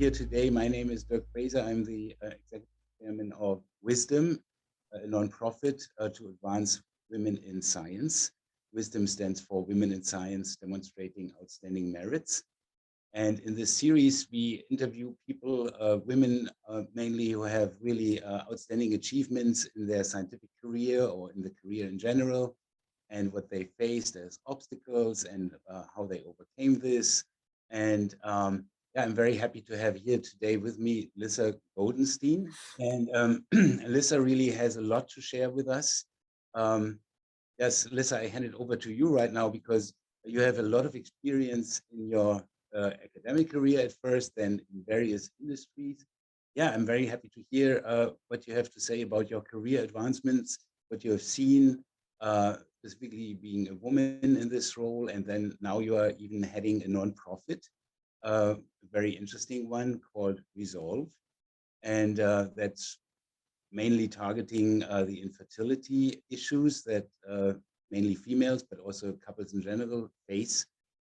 here today. My name is Dirk Frese. I'm the executive chairman of Wisdom, a nonprofit to advance women in science. Wisdom stands for Women in Science Demonstrating Outstanding Merits. And in this series, we interview people, women mainly, who have really outstanding achievements in their scientific career or in the career in general, and what they faced as obstacles and how they overcame this. And yeah, I'm very happy to have here today with me Lissa Goldenstein. And Lissa really has a lot to share with us. Yes, Lissa, I hand it over to you right now because you have a lot of experience in your academic career at first, then in various industries. Yeah, I'm very happy to hear what you have to say about your career advancements, what you have seen, specifically being a woman in this role, and then now you are even heading a nonprofit, a very interesting one called Resolve, and that's mainly targeting the infertility issues that mainly females, but also couples in general face.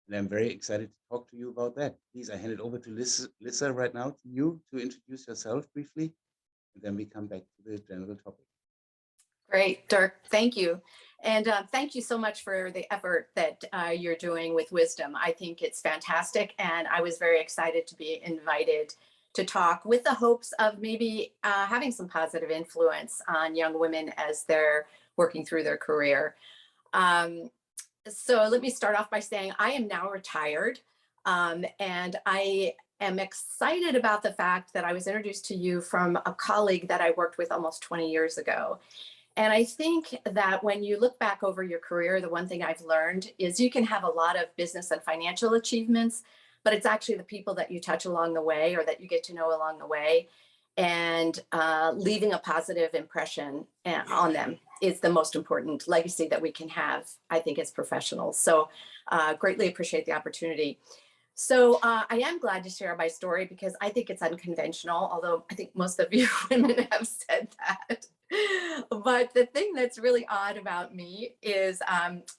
And I'm very excited to talk to you about that. Please, I hand it over to Lissa right now to you to introduce yourself briefly, and then we come back to the general topic. Great, Dirk, thank you. And thank you so much for the effort that you're doing with Wisdom. I think it's fantastic. And I was very excited to be invited to talk with the hopes of maybe having some positive influence on young women as they're working through their career. So let me start off by saying I am now retired, and I am excited about the fact that I was introduced to you from a colleague that I worked with almost 20 years ago. And I think that when you look back over your career, the one thing I've learned is you can have a lot of business and financial achievements, but it's actually the people that you touch along the way or that you get to know along the way, and leaving a positive impression on them is the most important legacy that we can have, I think, as professionals. So greatly appreciate the opportunity. So I am glad to share my story because I think it's unconventional, although I think most of you women have said that. But the thing that's really odd about me is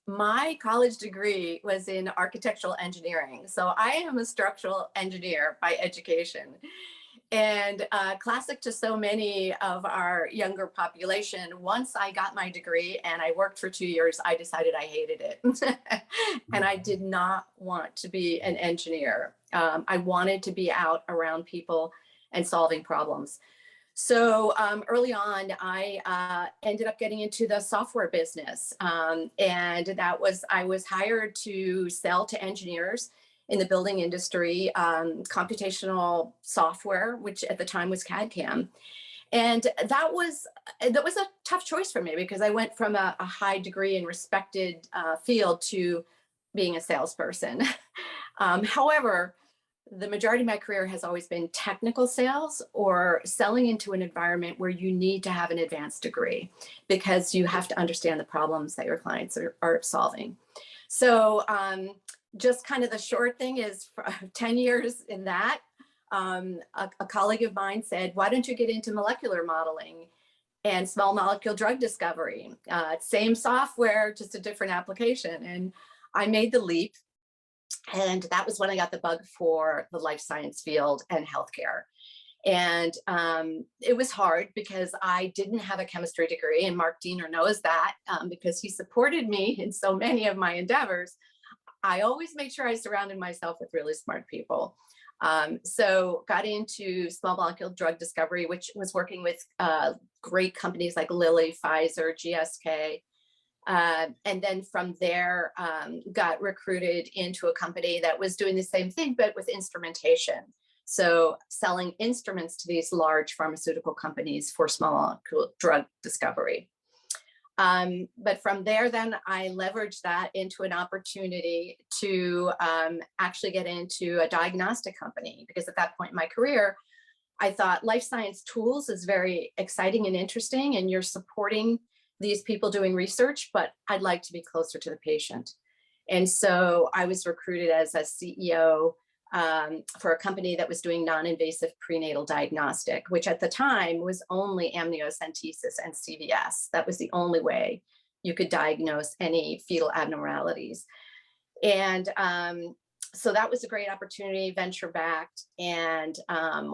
my college degree was in architectural engineering. So I am a structural engineer by education. And classic to so many of our younger population, once I got my degree and I worked for 2 years, I decided I hated it. And I did not want to be an engineer. I wanted to be out around people and solving problems. So early on, I ended up getting into the software business. And that was, I was hired to sell to engineers in the building industry, computational software, which at the time was CAD/CAM. And that was a tough choice for me because I went from a high degree and respected field to being a salesperson. However, the majority of my career has always been technical sales or selling into an environment where you need to have an advanced degree because you have to understand the problems that your clients are solving. So just kind of the short thing is 10 years in that, a colleague of mine said, why don't you get into molecular modeling and small molecule drug discovery? Same software, just a different application. And I made the leap. And that was when I got the bug for the life science field and healthcare. And it was hard because I didn't have a chemistry degree, and Mark Diener knows that because he supported me in so many of my endeavors. I always made sure I surrounded myself with really smart people. So got into small molecule drug discovery, which was working with great companies like Lilly, Pfizer, GSK. And then from there, got recruited into a company that was doing the same thing, but with instrumentation. So selling instruments to these large pharmaceutical companies for small molecule drug discovery. But from there, then I leveraged that into an opportunity to actually get into a diagnostic company, because at that point in my career, I thought life science tools is very exciting and interesting, and you're supporting these people doing research, but I'd like to be closer to the patient. And so I was recruited as a CEO for a company that was doing non-invasive prenatal diagnostic, which at the time was only amniocentesis and CVS. That was the only way you could diagnose any fetal abnormalities. And So that was a great opportunity, venture backed, and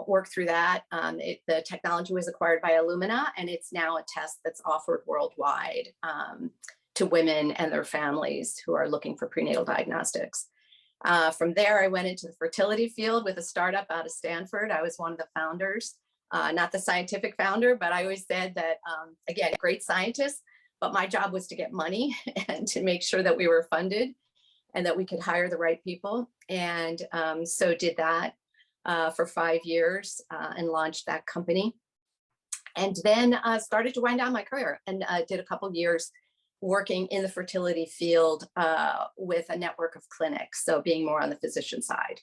worked through that. The technology was acquired by Illumina, and it's now a test that's offered worldwide to women and their families who are looking for prenatal diagnostics. From there, I went into the fertility field with a startup out of Stanford. I was one of the founders, not the scientific founder, but I always said that, again, great scientists, but my job was to get money and to make sure that we were funded and that we could hire the right people. And so did that for 5 years and launched that company. And then started to wind down my career and did a couple years working in the fertility field with a network of clinics, so being more on the physician side.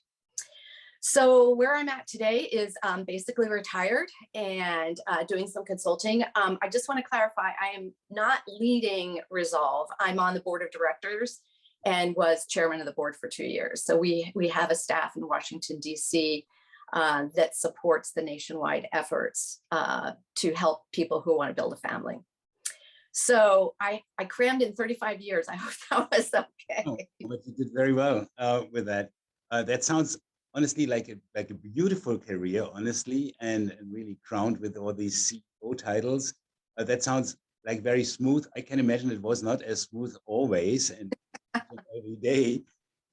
So where I'm at today is basically retired and doing some consulting. I just want to clarify, I am not leading Resolve. I'm on the board of directors and was chairman of the board for 2 years. So we have a staff in Washington, DC that supports the nationwide efforts to help people who want to build a family. So I crammed in 35 years. I hope that was okay. Oh, but you did very well with that. That sounds honestly like a beautiful career, honestly, and really crowned with all these CEO titles. That sounds like very smooth. I can imagine it was not as smooth always and every day.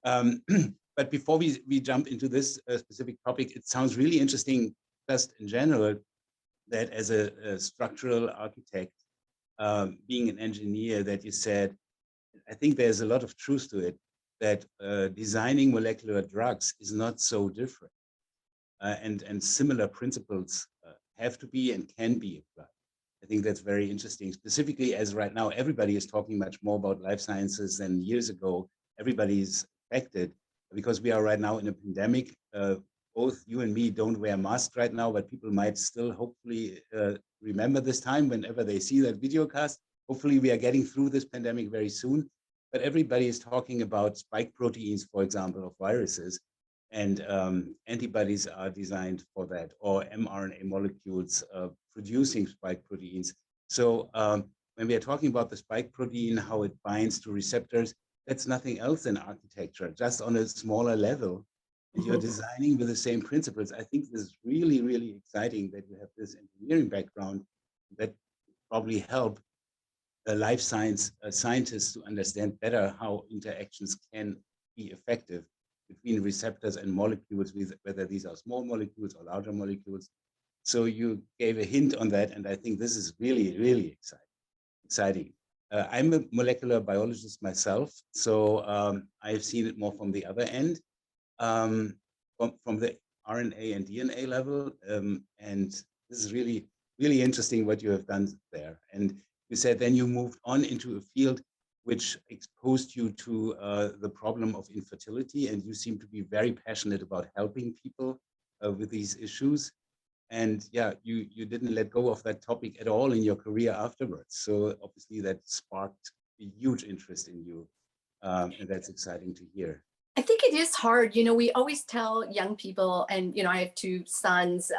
But before we jump into this specific topic, it sounds really interesting just in general that as a structural architect, being an engineer, that you said, I think there's a lot of truth to it, that designing molecular drugs is not so different. And similar principles have to be and can be applied. I think that's very interesting, specifically as right now everybody is talking much more about life sciences than years ago. Everybody's affected because we are right now in a pandemic. Both you and me don't wear masks right now, but people might still hopefully remember this time whenever they see that video cast. Hopefully we are getting through this pandemic very soon, but everybody is talking about spike proteins, for example, of viruses, and antibodies are designed for that, or mRNA molecules producing spike proteins. So when we are talking about the spike protein, how it binds to receptors, that's nothing else than architecture, just on a smaller level. And you're designing with the same principles. I think this is really, really exciting that you have this engineering background that probably help life science scientists to understand better how interactions can be effective between receptors and molecules, whether these are small molecules or larger molecules. So you gave a hint on that, and I think this is really, really exciting. I'm a molecular biologist myself, so I've seen it more from the other end. From the RNA and DNA level. And this is really, really interesting what you have done there. And you said then you moved on into a field which exposed you to the problem of infertility, and you seem to be very passionate about helping people with these issues. And yeah, you didn't let go of that topic at all in your career afterwards. So obviously that sparked a huge interest in you. And that's exciting to hear. I think it is hard. You know, we always tell young people, and, you know, I have 2 sons,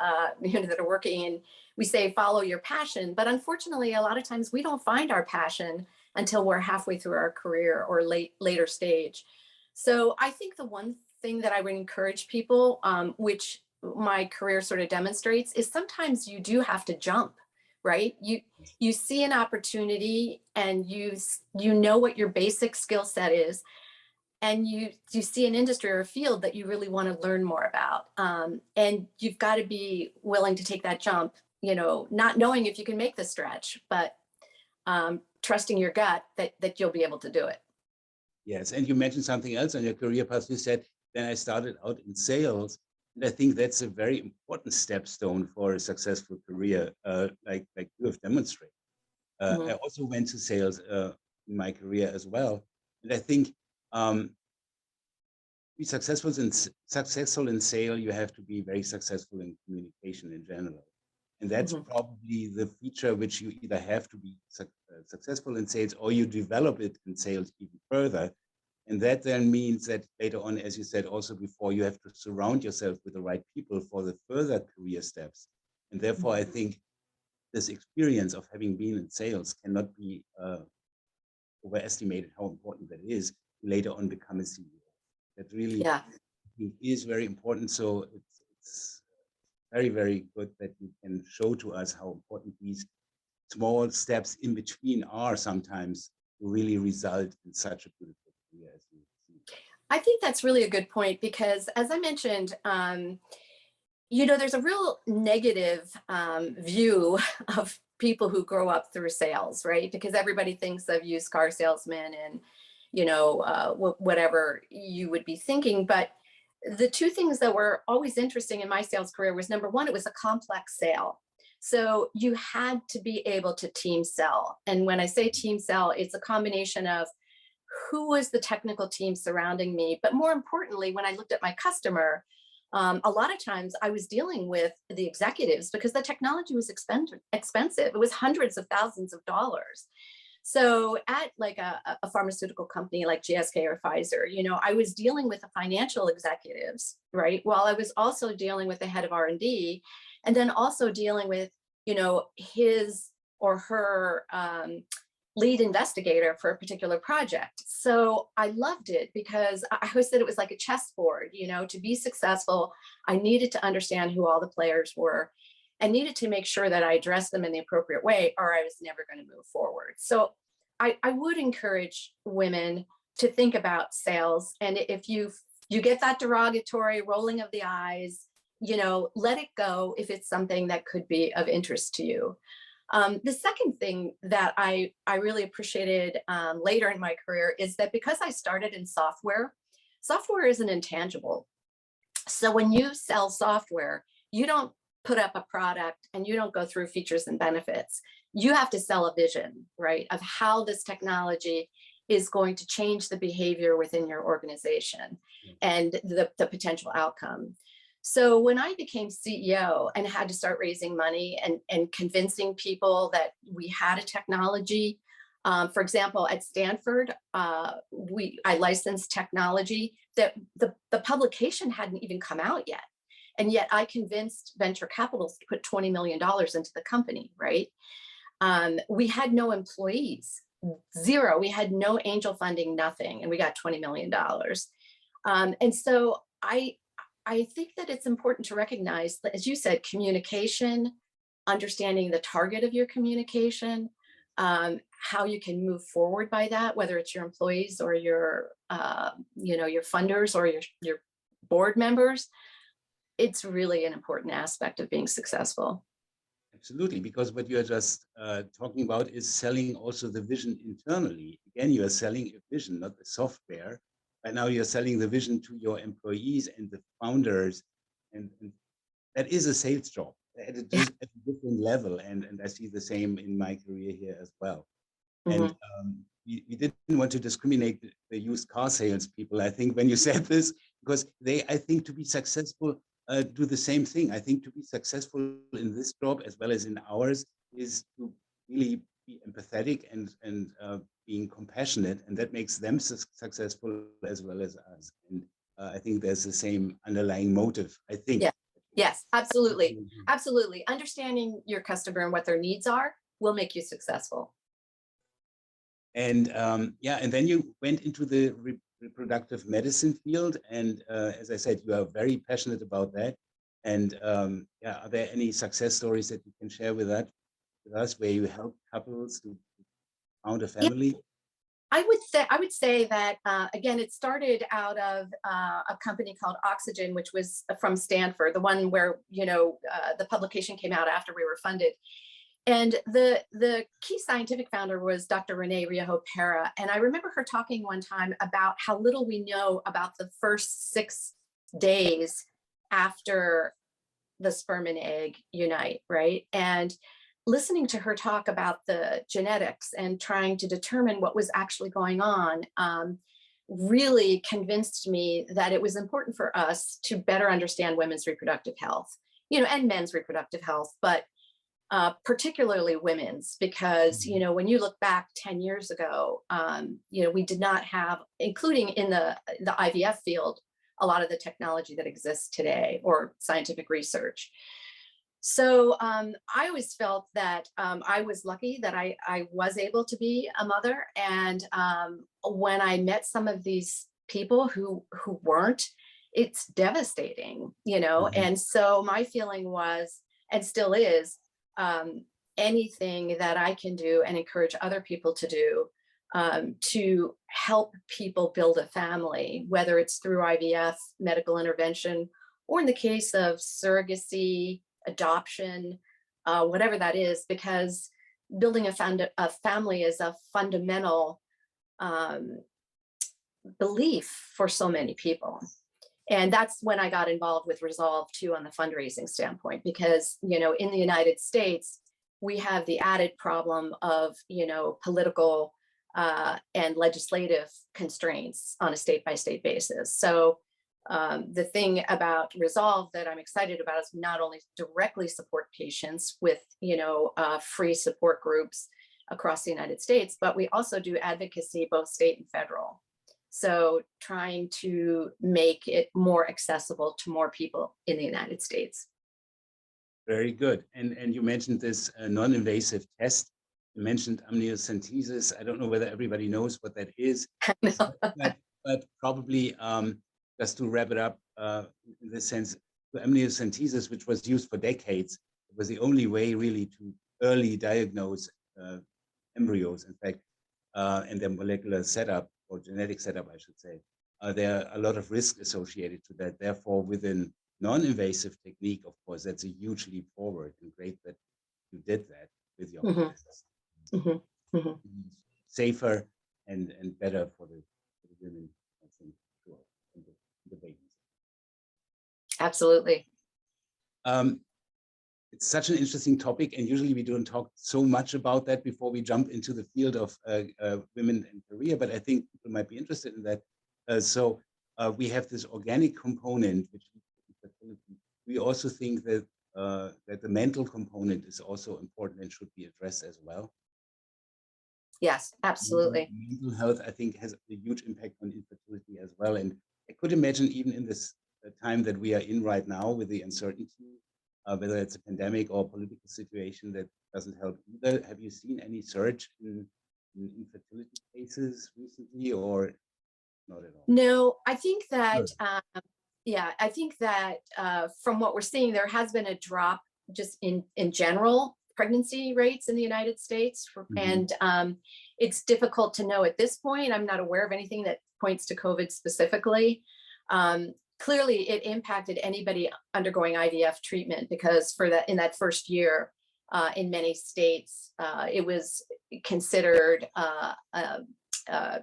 you know, that are working, and we say, follow your passion. But unfortunately, a lot of times we don't find our passion until we're halfway through our career or later stage. So I think the one thing that I would encourage people, which my career sort of demonstrates, is sometimes you do have to jump, right? You see an opportunity and you know what your basic skill set is, and you see an industry or a field that you really want to learn more about. And you've got to be willing to take that jump, you know, not knowing if you can make the stretch, but trusting your gut that you'll be able to do it. Yes, and you mentioned something else on your career path. You said, then I started out in sales. And I think that's a very important stepstone for a successful career, like you have demonstrated. I also went to sales in my career as well. And I think to be successful in sale, you have to be very successful in communication in general. And that's probably the feature which you either have to be successful in sales, or you develop it in sales even further. And that then means that later on, as you said also before, you have to surround yourself with the right people for the further career steps. And therefore, I think this experience of having been in sales cannot be overestimated how important that is to later on become a CEO. that really Yeah. is very important. So it's very, very good that you can show to us how important these small steps in between are sometimes to really result in such a beautiful career as you see. I think that's really a good point because, as I mentioned, there's a real negative view of people who grow up through sales, right? Because everybody thinks of used car salesmen and, whatever you would be thinking. But the two things that were always interesting in my sales career was, number one, it was a complex sale. So you had to be able to team sell. And when I say team sell, it's a combination of who was the technical team surrounding me, but more importantly, when I looked at my customer, a lot of times I was dealing with the executives because the technology was expensive. It was hundreds of thousands of dollars. So at like a pharmaceutical company like GSK or Pfizer, I was dealing with the financial executives, right? While I was also dealing with the head of R&D, and then also dealing with, his or her lead investigator for a particular project. So I loved it because I always said it was like a chessboard, to be successful, I needed to understand who all the players were and needed to make sure that I addressed them in the appropriate way, or I was never going to move forward. So I would encourage women to think about sales. And if you get that derogatory rolling of the eyes, let it go if it's something that could be of interest to you. The second thing that I really appreciated later in my career is that because I started in software is an intangible. So when you sell software, you don't put up a product and you don't go through features and benefits. You have to sell a vision, right, of how this technology is going to change the behavior within your organization and the potential outcome. So when I became CEO and had to start raising money and convincing people that we had a technology, for example, at Stanford, I licensed technology that the publication hadn't even come out yet. And yet I convinced venture capitalists to put $20 million into the company, right? We had no employees, zero. We had no angel funding, nothing. And we got $20 million. And so I think that it's important to recognize that, as you said, communication, understanding the target of your communication, how you can move forward by that, whether it's your employees or your funders or your board members. It's really an important aspect of being successful. Absolutely, because what you are just talking about is selling also the vision internally. Again, you are selling a vision, not the software. Right now, you're selling the vision to your employees and the founders, and that is a sales job at a different level. And I see the same in my career here as well. Mm-hmm. And we didn't want to discriminate the used car salespeople, I think, when you said this, because they, I think, to be successful, do the same thing. I think to be successful in this job as well as in ours is to really be empathetic and being compassionate, and that makes them successful as well as us. And I think there's the same underlying motive, I think. Yeah. Yes, absolutely. Absolutely. Understanding your customer and what their needs are will make you successful. And and then you went into the reproductive medicine field. And as I said, you are very passionate about that. And are there any success stories that you can share with us where you help couples to found a family? Yeah. I would say that, again, it started out of a company called Oxygen, which was from Stanford, the one where, the publication came out after we were funded. And the key scientific founder was Dr. Renee Riojo-Pera. And I remember her talking one time about how little we know about the first 6 days after the sperm and egg unite, right? And listening to her talk about the genetics and trying to determine what was actually going on really convinced me that it was important for us to better understand women's reproductive health, and men's reproductive health, but particularly women's, because, when you look back 10 years ago, we did not have, including in the IVF field, a lot of the technology that exists today or scientific research. So I always felt that I was lucky that I was able to be a mother. And when I met some of these people who weren't, it's devastating, you know? Mhm. And so my feeling was, and still is, anything that I can do and encourage other people to do to help people build a family, whether it's through IVF, medical intervention, or in the case of surrogacy, adoption, whatever that is, because building a family is a fundamental um, belief for so many people. And that's when I got involved with Resolve too on the fundraising standpoint, because, you know, in the United States, we have the added problem of, you know, political and legislative constraints on a state by state basis. So the thing about Resolve that I'm excited about is not only directly support patients with, you know, free support groups across the United States, but we also do advocacy, both state and federal. So trying to make it more accessible to more people in the United States. Very good. And you mentioned this non-invasive test. You mentioned amniocentesis. I don't know whether everybody knows what that is, but probably just to wrap it up in this sense, the amniocentesis, which was used for decades, was the only way really to early diagnose embryos, in fact, and their molecular setup or genetic setup, I should say. There are a lot of risk associated to that. Therefore, within non-invasive technique, of course, that's a huge leap forward, and great that you did that with your process. Safer and better for the women, I think, and the babies. Absolutely. It's such an interesting topic, and usually we don't talk so much about that before we jump into the field of women and career, but I think people might be interested in that. So we have this organic component, which we also think that that the mental component is also important and should be addressed as well. Yes, absolutely. Mental health, I think, has a huge impact on infertility as well. And I could imagine even in this time that we are in right now with the uncertainty, whether it's a pandemic or political situation that doesn't help either. Have you seen any surge in infertility cases recently, or not at all? No, I think that, yeah, I think that from what we're seeing, there has been a drop just in general pregnancy rates in the United States. And it's difficult to know at this point. I'm not aware of anything that points to COVID specifically. Clearly, it impacted anybody undergoing IVF treatment, because for that, in that first year, in many states, it was considered a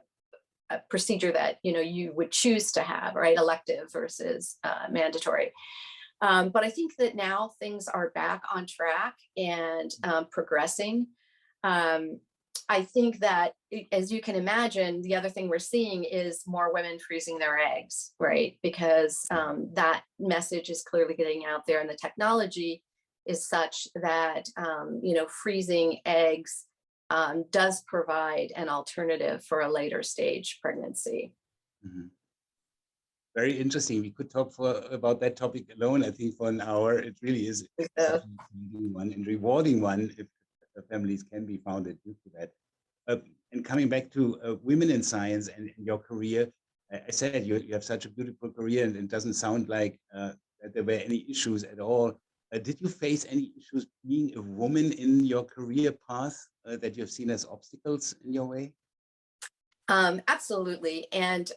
procedure that, you know, you would choose to have, right, elective versus mandatory. But I think that now things are back on track and progressing. I think that, as you can imagine, the other thing we're seeing is more women freezing their eggs, right? Because that message is clearly getting out there, and the technology is such that, you know, freezing eggs does provide an alternative for a later stage pregnancy. Very interesting. We could talk about that topic alone, I think, for an hour. It really is such an exciting one and rewarding one if families can be founded due to that. And coming back to women in science and your career, I said you have such a beautiful career, and it doesn't sound like that there were any issues at all. Did you face any issues being a woman in your career path that you've seen as obstacles in your way? Absolutely. And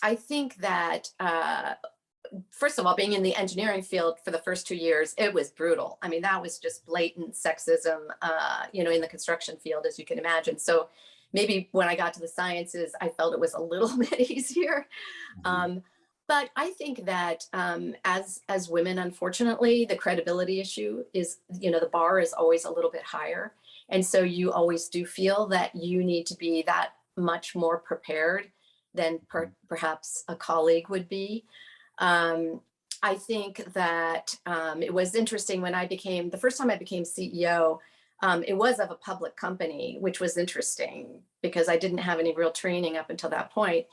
I think that, first of all, being in the engineering field for the first 2 years, it was brutal. I mean, that was just blatant sexism, you know, in the construction field, as you can imagine. So maybe when I got to the sciences, I felt it was a little bit easier. But I think that as women, unfortunately, the credibility issue is, you know, the bar is always a little bit higher. And so you always do feel that you need to be that much more prepared than perhaps a colleague would be. I think that it was interesting when the first time I became CEO, it was of a public company, which was interesting because I didn't have any real training up until that point.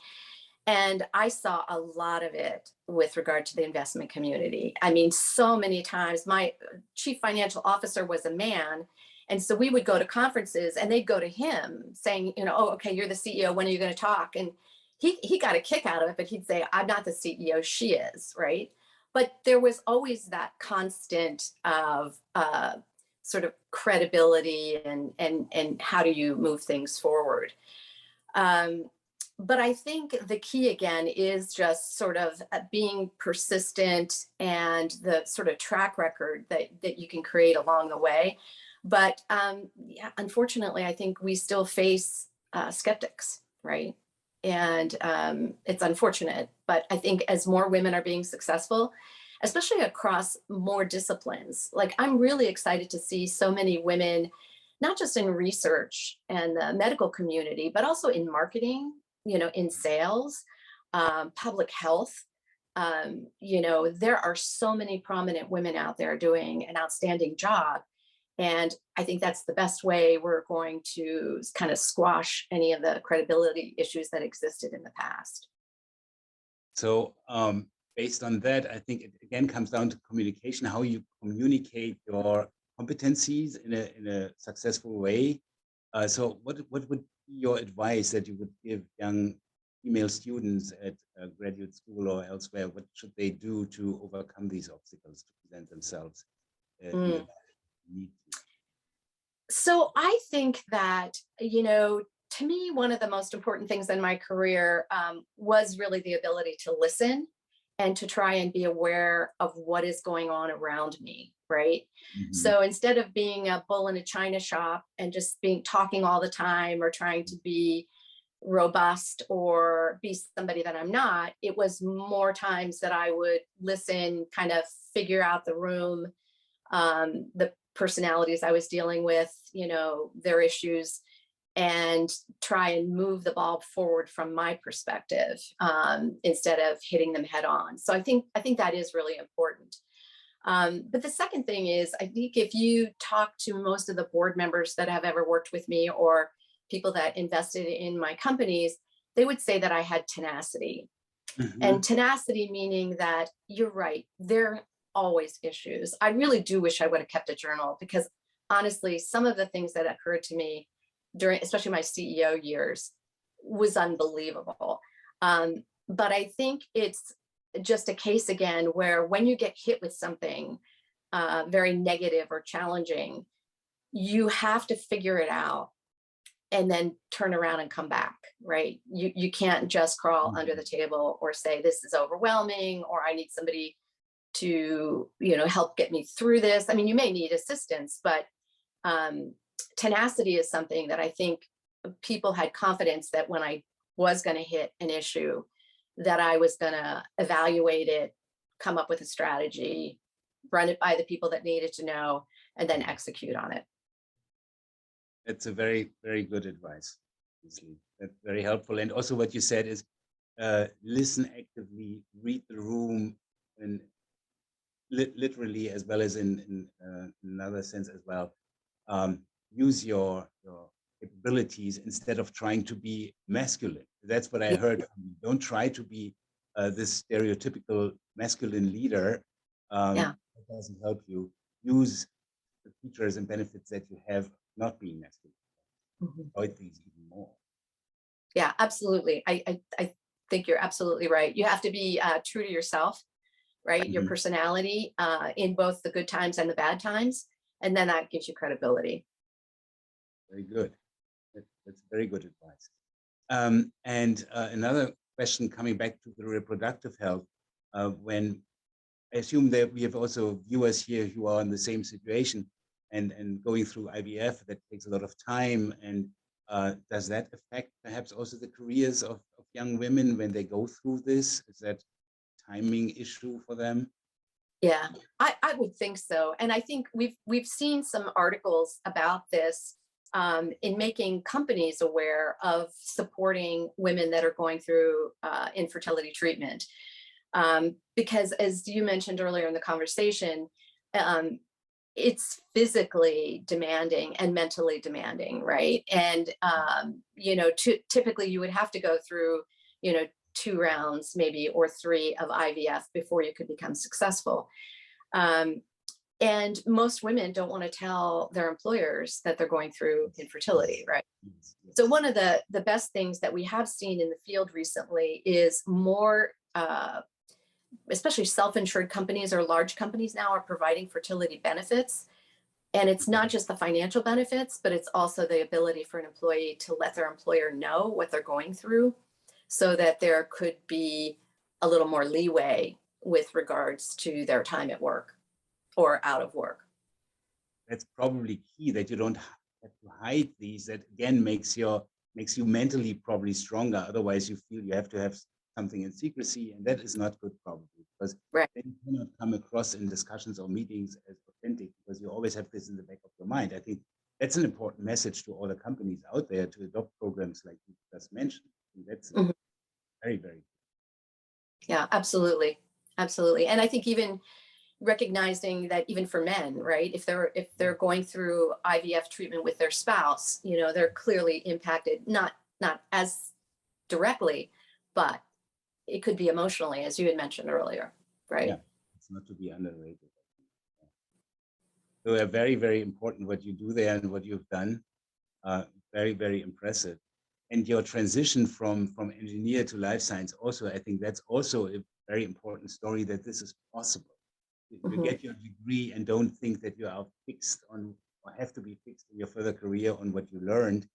And I saw a lot of it with regard to the investment community. I mean, so many times my chief financial officer was a man. And so we would go to conferences and they'd go to him saying, you know, oh, okay, you're the CEO. When are you going to talk? And, he got a kick out of it, but he'd say, I'm not the CEO, she is, right? But there was always that constant of sort of credibility and how do you move things forward. But I think the key again is just sort of being persistent and the sort of track record that you can create along the way. But yeah, unfortunately, I think we still face skeptics, right? And it's unfortunate, but I think as more women are being successful, especially across more disciplines, like I'm really excited to see so many women, not just in research and the medical community, but also in marketing, you know, in sales, public health. You know, there are so many prominent women out there doing an outstanding job. And I think that's the best way we're going to kind of squash any of the credibility issues that existed in the past. So based on that, I think it again comes down to communication, how you communicate your competencies in a successful way. So what would be your advice that you would give young female students at graduate school or elsewhere? What should they do to overcome these obstacles to present themselves in the need to? So I think that, you know, to me, one of the most important things in my career was really the ability to listen and to try and be aware of what is going on around me, right? Mhm. So instead of being a bull in a china shop and just being talking all the time or trying to be robust or be somebody that I'm not, it was more times that I would listen, kind of figure out the room, the personalities I was dealing with, you know, their issues, and try and move the ball forward from my perspective instead of hitting them head on. So I think that is really important. But the second thing is, I think if you talk to most of the board members that have ever worked with me or people that invested in my companies, they would say that I had tenacity. And Mhm. tenacity meaning that you're right, there are always issues. I really do wish I would have kept a journal because honestly, some of the things that occurred to me during, especially my CEO years, was unbelievable. But I think it's just a case again where when you get hit with something very negative or challenging, you have to figure it out and then turn around and come back, right? You can't just crawl under the table or say this is overwhelming or I need somebody to, you know, help get me through this. I mean, you may need assistance, but tenacity is something that I think people had confidence that when I was going to hit an issue, that I was going to evaluate it, come up with a strategy, run it by the people that needed to know, and then execute on it. That's a very, very good advice. Obviously. That's very helpful. And also what you said is listen actively, read the room, and literally as well as in another sense as well. Use your capabilities instead of trying to be masculine. That's what I heard from you. Don't try to be this stereotypical masculine leader. Yeah. It doesn't help you. Use the features and benefits that you have not being masculine. Mhm. Avoid these even more. Yeah, absolutely. I think you're absolutely right. You have to be true to yourself, right? Your Mhm. personality in both the good times and the bad times. And then that gives you credibility. Very good. That's very good advice. And another question coming back to the reproductive health, when I assume that we have also viewers here who are in the same situation and going through IVF, that takes a lot of time. And does that affect perhaps also the careers of young women when they go through this? Is that a timing issue for them? Yeah, I would think so. And I think we've seen some articles about this in making companies aware of supporting women that are going through infertility treatment. Because as you mentioned earlier in the conversation, it's physically demanding and mentally demanding, right? And you know, typically you would have to go through, you know, 2 rounds maybe or 3 of IVF before you could become successful. Um, And most women don't want to tell their employers that they're going through infertility, right? Yes, So yes. one of the best things that we have seen in the field recently is more, especially self-insured companies or large companies now are providing fertility benefits. And it's not just the financial benefits, but it's also the ability for an employee to let their employer know what they're going through so that there could be a little more leeway with regards to their time at work or out of work. That's probably key, that you don't have to hide these. That again makes you mentally probably stronger. Otherwise, you feel you have to have something in secrecy, and that is not good probably, because Right. then you cannot come across in discussions or meetings as authentic, because you always have this in the back of your mind. I think that's an important message to all the companies out there to adopt programs like you just mentioned. And that's Mhm. very, very. Yeah, absolutely. Absolutely. And I think even recognizing that even for men, right, if they're going through IVF treatment with their spouse, they're clearly impacted, not as directly, but it could be emotionally, as you had mentioned earlier, Yeah, right? it's not to be underrated. So very, very important what you do there and what you've done. Uh, Very, very impressive. And your transition from engineer to life science also, I think that's also a very important story, that this is possible. You Mhm. get your degree and don't think that you are fixed on, or have to be fixed in your further career on what you learned.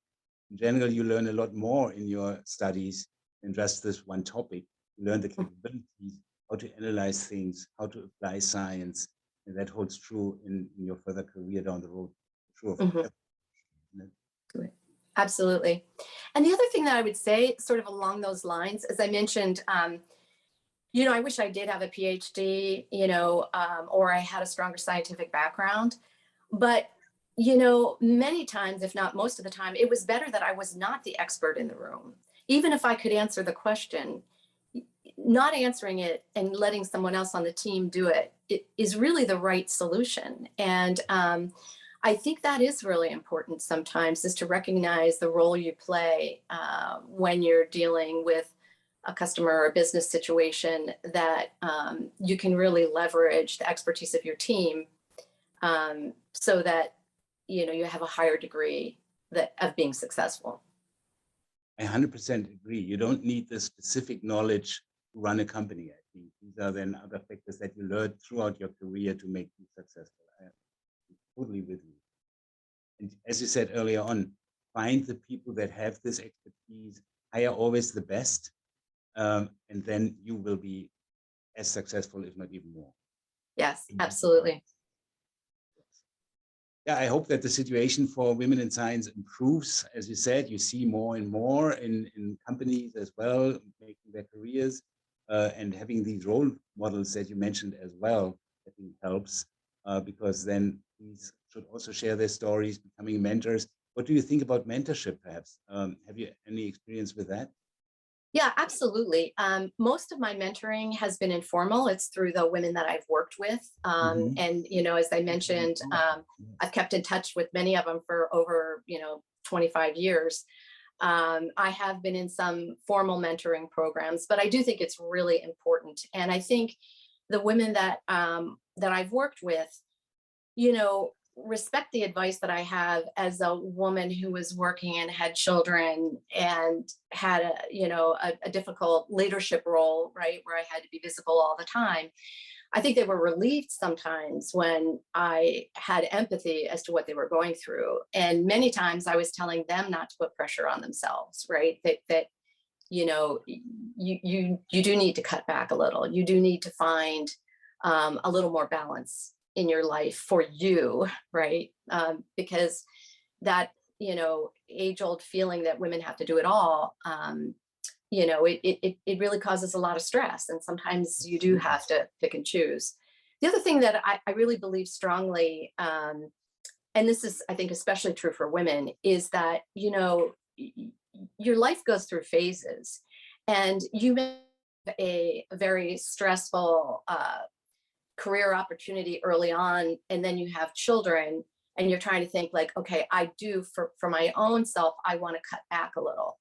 In general, you learn a lot more in your studies than just this one topic. You learn the capabilities, how to analyze things, how to apply science, and that holds true in your further career down the road. True of Mhm. everyone, isn't it? Right. Absolutely. And the other thing that I would say, sort of along those lines, as I mentioned, I wish I did have a PhD, or I had a stronger scientific background. But, many times, if not most of the time, it was better that I was not the expert in the room. Even if I could answer the question, not answering it and letting someone else on the team do it is really the right solution. And I think that is really important sometimes, is to recognize the role you play when you're dealing with a customer or a business situation, that you can really leverage the expertise of your team, so that you have a higher degree of being successful. I 100% agree. You don't need the specific knowledge to run a company. I think these are then other factors that you learn throughout your career to make you successful. I am totally with you. And as you said earlier on, find the people that have this expertise, hire always the best, and then you will be as successful, if not even more. Yes, absolutely. Yeah, I hope that the situation for women in science improves. As you said, you see more and more in companies as well, making their careers, and having these role models that you mentioned as well, I think helps, because then these should also share their stories, becoming mentors. What do you think about mentorship, perhaps? Have you any experience with that? Yeah, absolutely. Most of my mentoring has been informal. It's through the women that I've worked with. Mhm. And, as I That's very mentioned, powerful. Yes. I've kept in touch with many of them for over, 25 years. I have been in some formal mentoring programs, but I do think it's really important. And I think the women that I've worked with, respect the advice that I have as a woman who was working and had children and had a difficult leadership role, right, where I had to be visible all the time. I think they were relieved sometimes when I had empathy as to what they were going through. And many times I was telling them not to put pressure on themselves, right? That you do need to cut back a little. You do need to find a little more balance in your life for you, right? Because that age old feeling that women have to do it all, it really causes a lot of stress, and sometimes you do Absolutely. have to pick and choose. The other thing that I really believe strongly, and this is, I think, especially true for women, is that your life goes through phases, and you may have a very stressful career opportunity early on, and then you have children, and you're trying to think like, okay, I do, for my own self, I want to cut back a little.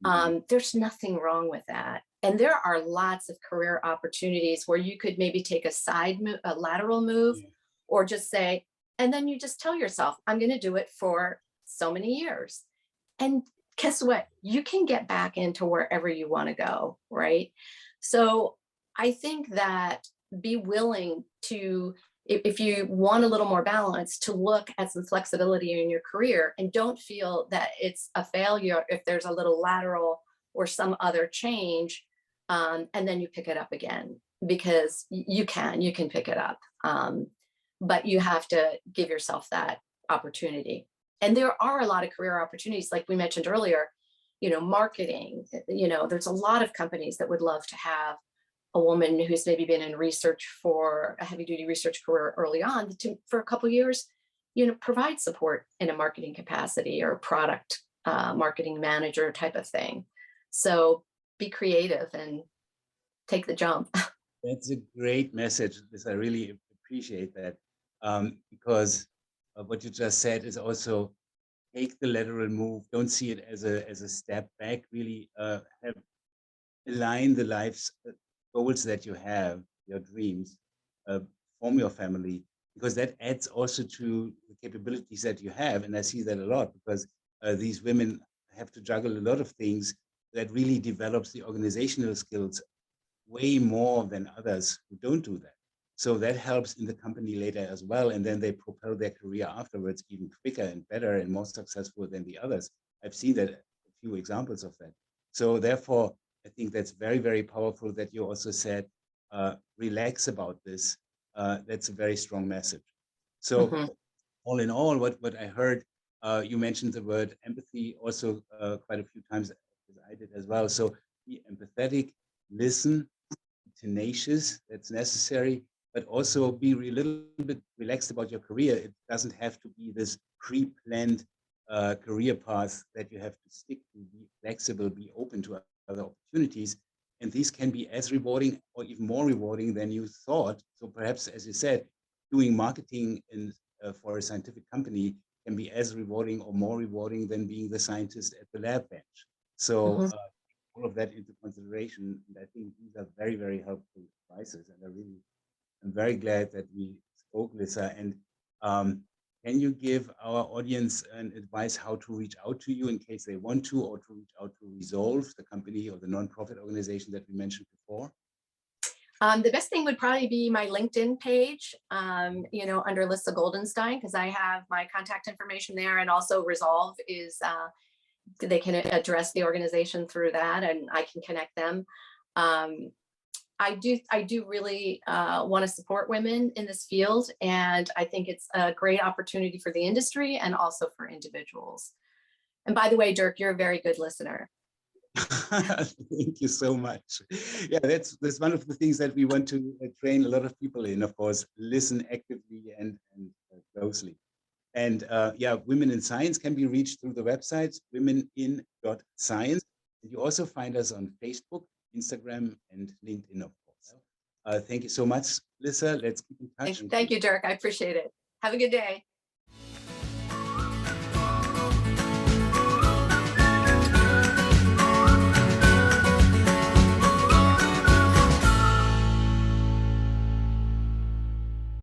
Mhm. There's nothing wrong with that. And there are lots of career opportunities where you could maybe take a a lateral move, Yeah. or just say, and then you just tell yourself, I'm going to do it for so many years. And guess what? You can get back into wherever you want to go, right? So I think that be willing to, if you want a little more balance, to look at some flexibility in your career, and don't feel that it's a failure if there's a little lateral or some other change, and then you pick it up again, because you can pick it up. But you have to give yourself that opportunity. And there are a lot of career opportunities, like we mentioned earlier, marketing, there's a lot of companies that would love to have a woman who's maybe been in research for a heavy duty research career early on for a couple of years, provide support in a marketing capacity or product marketing manager type of thing. So be creative and take the jump. That's a great message, Liz. I really appreciate that, because what you just said is also take the lateral move. Don't see it as a step back. Really align the life's goals that you have, your dreams, form your family, because that adds also to the capabilities that you have. And I see that a lot, because these women have to juggle a lot of things that really develops the organizational skills way more than others who don't do that. So that helps in the company later as well. And then they propel their career afterwards even quicker and better and more successful than the others. I've seen that, a few examples of that. So therefore, I think that's very, very powerful that you also said, relax about this. That's a very strong message. So all in all, what I heard, you mentioned the word empathy also quite a few times, as I did as well. So be empathetic, listen, tenacious, that's necessary, but also be a little bit relaxed about your career. It doesn't have to be this pre-planned career path that you have to stick to. Be flexible, be open to other opportunities. And these can be as rewarding or even more rewarding than you thought. So perhaps, as you said, doing marketing for a scientific company can be as rewarding or more rewarding than being the scientist at the lab bench. So all of that into consideration. And I think these are very, very helpful advices. And I'm very glad that we spoke, Lissa. And can you give our audience an advice how to reach out to you in case they want to, or to reach out to Resolve, the company or the nonprofit organization that we mentioned before? The best thing would probably be my LinkedIn page, under Lissa Goldenstein, because I have my contact information there, and also Resolve is, they can address the organization through that, and I can connect them. I do really want to support women in this field, and I think it's a great opportunity for the industry and also for individuals. And by the way, Dirk, you're a very good listener. Thank you so much. Yeah, that's one of the things that we want to train a lot of people in, of course, listen actively and closely. And yeah, Women in Science can be reached through the website, womenin.science. You also find us on Facebook, Instagram, and LinkedIn, of course. Thank you so much, Lissa. Let's keep in touch. Thank you, Dirk. I appreciate it. Have a good day.